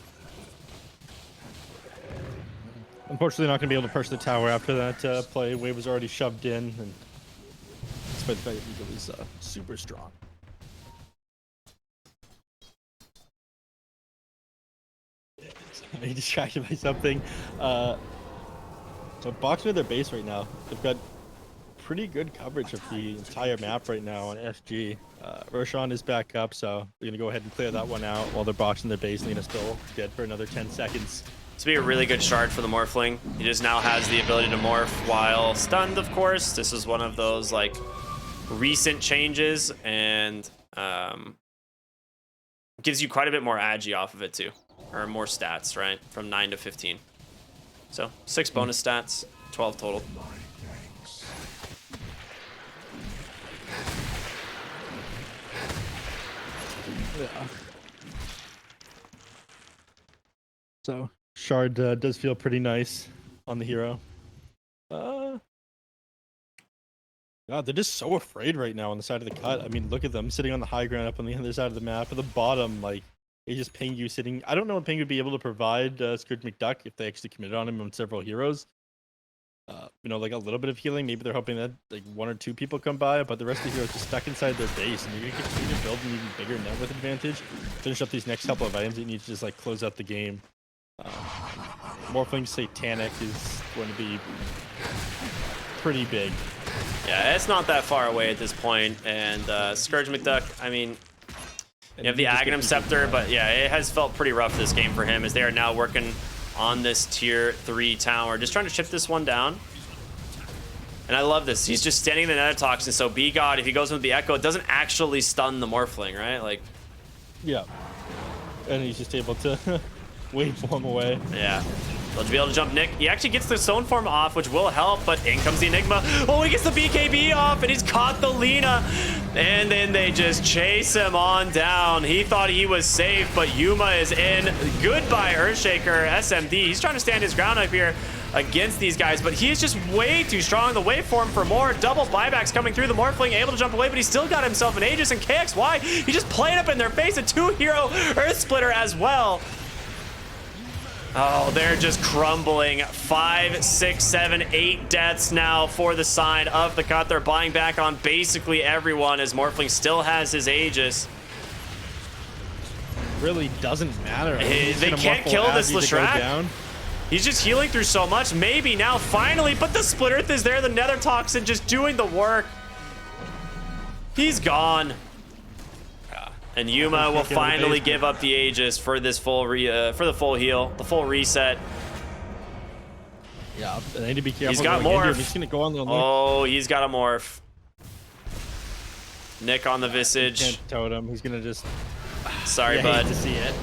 A: Unfortunately, not going to be able to push the tower after that play. Wave was already shoved in, and despite the fact that Nico was super strong. He distracted by something. So boxing with their base right now. They've got pretty good coverage of the entire map right now on SG. Roshan is back up, so they're going to go ahead and clear that one out while they're boxing their base. Lina's still dead for another 10 seconds.
B: This would be a really good shard for the Morphling. He just now has the ability to morph while stunned, of course. This is one of those, like, recent changes, and gives you quite a bit more agi off of it, too. Or more stats, right? From 9 to 15. So, 6 bonus stats, 12 total.
A: Yeah. So... Shard does feel pretty nice on the hero. God, they're just so afraid right now on the side of the cut. I mean, look at them sitting on the high ground up on the other side of the map. At the bottom, like, they just ping you sitting. I don't know if Ping would be able to provide Scourge McDuck if they actually committed on him on several heroes. you know, like a little bit of healing. Maybe they're hoping that like 1 or 2 people come by, but the rest of the heroes just stuck inside their base, and you're gonna continue to build an even bigger net with advantage. Finish up these next couple of items. You need to just like close out the game. Morphling Satanic is going to be pretty big.
B: Yeah, it's not that far away at this point. And Scourge McDuck, I mean, you have the Aghanim Scepter, but yeah, it has felt pretty rough this game for him as they are now working on this tier 3 tower. Just trying to chip this one down. And I love this. He's just standing in the Nether Toxin, so Be God, if he goes with the Echo, it doesn't actually stun the Morphling, right? Like,
A: yeah. And he's just able to waveform away.
B: yeah. They'll be able to jump Nick. He actually gets the Stone Form off, which will help, but in comes the Enigma. Oh, he gets the BKB off, and he's caught the Lina. And then they just chase him on down. He thought he was safe, but Yuma is in. Goodbye, Earthshaker. SMD. He's trying to stand his ground up here against these guys, but he is just way too strong. The waveform for more. Double buybacks coming through. The Morphling able to jump away, but he still got himself an Aegis, and KXY, he just played up in their face. A 2-hero Earth Splitter as well. Oh, they're just crumbling. 5, 6, 7, 8 deaths now for the side of the cut. They're buying back on basically everyone as Morphling still has his Aegis.
A: Really doesn't matter.
B: They can't kill this Leshrac. He's just healing through so much. Maybe now, finally, but the Split Earth is there. The Nether Toxin just doing the work. He's gone. And Yuma will finally give up the Aegis for this full for the full heal, the full reset.
A: Yeah, they need to be careful.
B: He's got morph.
A: He's gonna go on the
B: oh, he's got a morph. Nick on the Visage.
A: Can't totem. He's gonna just.
B: Sorry, bud.
A: To see it.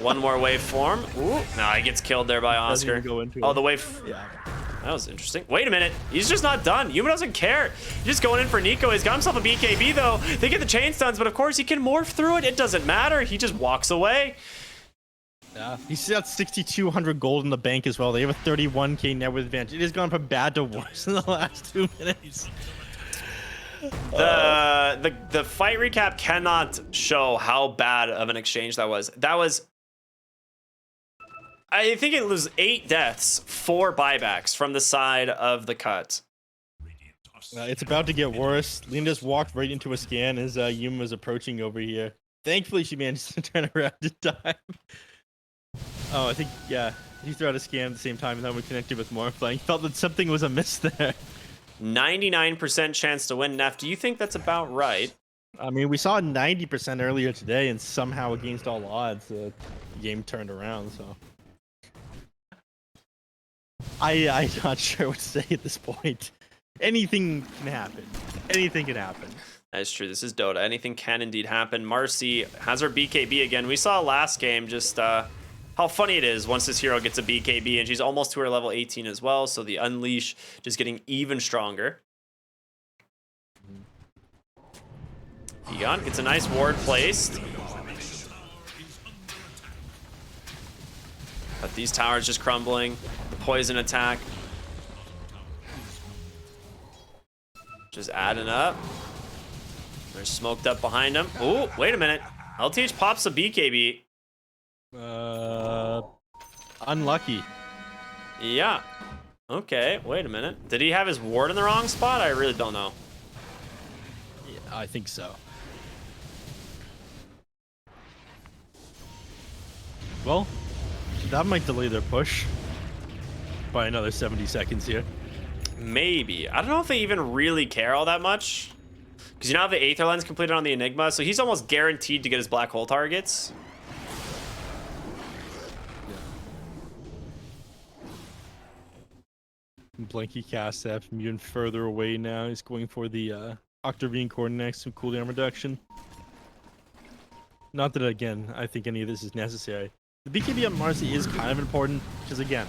B: One more waveform. Ooh, no, he gets killed there by Oscar. Oh, the wave.
A: Yeah.
B: That was interesting. Wait a minute. He's just not done. Yuma doesn't care. He's just going in for Nico. He's got himself a BKB, though. They get the chain stuns, but of course he can morph through it. It doesn't matter. He just walks away.
A: Yeah. He's got 6,200 gold in the bank as well. They have a 31k net with advantage. It has gone from bad to worse in the last 2 minutes.
B: The fight recap cannot show how bad of an exchange that was. That was... I think it was 8 deaths, 4 buybacks from the side of the cut.
A: It's about to get worse. Lina just walked right into a scan as Yuma was approaching over here. Thankfully, she managed to turn around in time. Oh, I think, yeah. He threw out a scan at the same time, and then we connected with Morphling. Felt that something was amiss there.
B: 99% chance to win, Neph. Do you think that's about right?
A: I mean, we saw 90% earlier today, and somehow against all odds, the game turned around, so... I'm not sure what to say at this point. Anything can happen. Anything can happen.
B: That's true. This is Dota. Anything can indeed happen. Marcy has her BKB again. We saw last game just how funny it is once this hero gets a BKB, and she's almost to her level 18 as well, so the Unleash just getting even stronger. Egon gets a nice ward placed. But these towers just crumbling. The poison attack. Just adding up. They're smoked up behind him. Oh, wait a minute. LTH pops a BKB.
A: Unlucky.
B: Yeah. Okay, wait a minute. Did he have his ward in the wrong spot? I really don't know.
A: Yeah, I think so. Well, that might delay their push by another 70 seconds here.
B: Maybe. I don't know if they even really care all that much. Because you now have the Aether Lens completed on the Enigma, so he's almost guaranteed to get his black hole targets.
A: Blanky cast that from even further away now. He's going for the Octavine Core next, some cooldown reduction. Not that, again, I think any of this is necessary. The BKB on Marcy is kind of important, because again,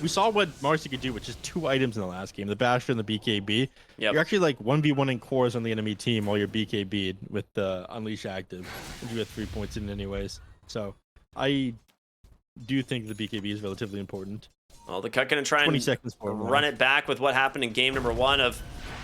A: we saw what Marcy could do with just 2 items in the last game, the Basher and the BKB. Yep. You're actually like 1v1 in cores on the enemy team while you're BKB'd with the Unleash active, and you get 3 points in anyways. So I do think the BKB is relatively important.
B: Well, the cut gonna try and run it back with what happened in game number 1 of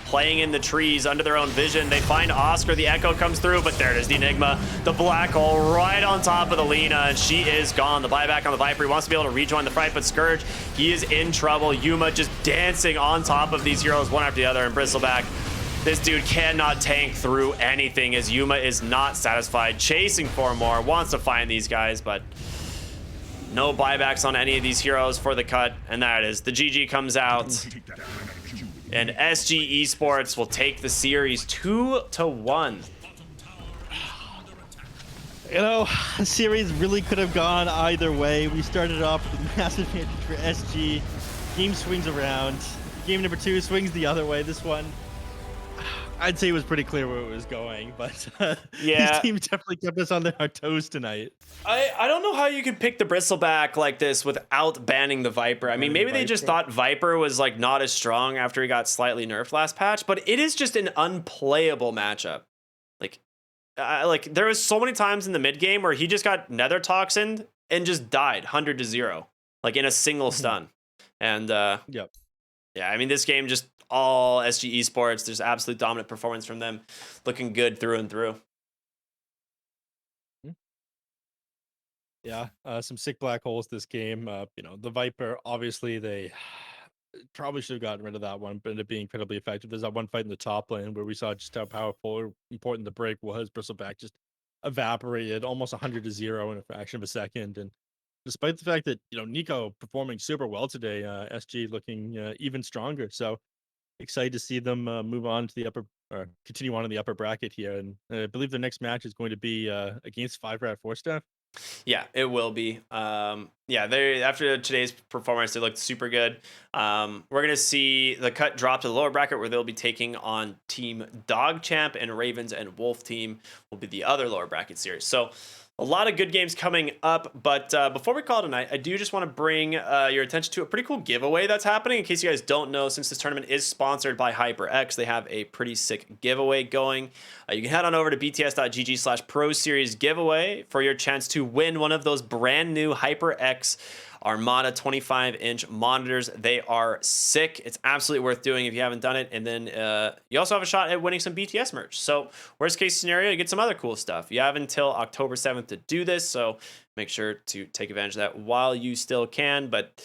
B: playing in the trees under their own vision. They find Oscar. The Echo comes through, but there it is, the Enigma. The Black Hole right on top of the Lena, and she is gone. The buyback on the Viper. He wants to be able to rejoin the fight, but Scourge, he is in trouble. Yuma just dancing on top of these heroes one after the other, and Bristleback, this dude cannot tank through anything as Yuma is not satisfied, chasing for more, wants to find these guys, but no buybacks on any of these heroes for the cut, and that is the GG comes out, and SG Esports will take the series 2-1.
A: You know, the series really could have gone either way. We started off with a massive advantage for SG. Game swings around. Game number 2 swings the other way. This one, I'd say it was pretty clear where it was going, but
B: yeah,
A: these teams definitely kept us on our toes tonight.
B: I don't know how you can pick the Bristleback like this without banning the Viper. I mean, maybe they just thought Viper was like not as strong after he got slightly nerfed last patch, but it is just an unplayable matchup. Like there was so many times in the mid game where he just got nether toxined and just died 100-0, like in a single stun. And
A: yep.
B: Yeah, I mean, this game just all SG Esports. There's absolute dominant performance from them, looking good through and through.
A: Yeah, some sick black holes this game. You know, the Viper, obviously they probably should have gotten rid of that one, but ended up being incredibly effective. There's that one fight in the top lane where we saw just how powerful or important the break was. Bristleback just evaporated almost 100-0 in a fraction of a second. And despite the fact that, you know, Nico performing super well today, SG looking even stronger. So excited to see them move on to the upper, or continue on in the upper bracket here. And I believe the next match is going to be against 5-rat 4-staff.
B: Yeah, it will be. Yeah, they after today's performance, they looked super good. We're gonna see the cut drop to the lower bracket where they'll be taking on Team Dog Champ, and Ravens and Wolf Team will be the other lower bracket series. So a lot of good games coming up, but before we call it a night, I do just want to bring your attention to a pretty cool giveaway that's happening. In case you guys don't know, since this tournament is sponsored by HyperX, they have a pretty sick giveaway going. You can head on over to bts.gg/Pro Series giveaway for your chance to win one of those brand new HyperX Armada 25-inch monitors. They are sick. It's absolutely worth doing if you haven't done it. And then you also have a shot at winning some BTS merch. So worst case scenario, you get some other cool stuff. You have until October 7th to do this. So make sure to take advantage of that while you still can. But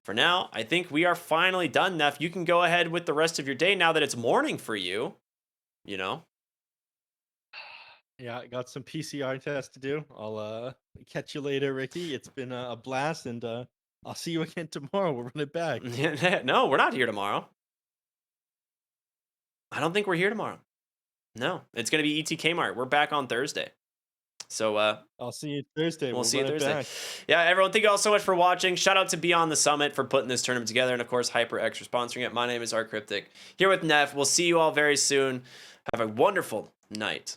B: for now, I think we are finally done, Neph. You can go ahead with the rest of your day now that it's morning for you, you know?
A: Yeah, I got some PCR tests to do. I'll catch you later, Ricky. It's been a blast, and I'll see you again tomorrow. We'll run it back.
B: No, we're not here tomorrow. I don't think we're here tomorrow. No, it's going to be ET Kmart. We're back on Thursday. So
A: I'll see you Thursday.
B: We'll see you Thursday.
A: Back.
B: Yeah, everyone, thank you all so much for watching. Shout out to Beyond the Summit for putting this tournament together, and of course, HyperX for sponsoring it. My name is rkryptic, here with Neph. We'll see you all very soon. Have a wonderful night.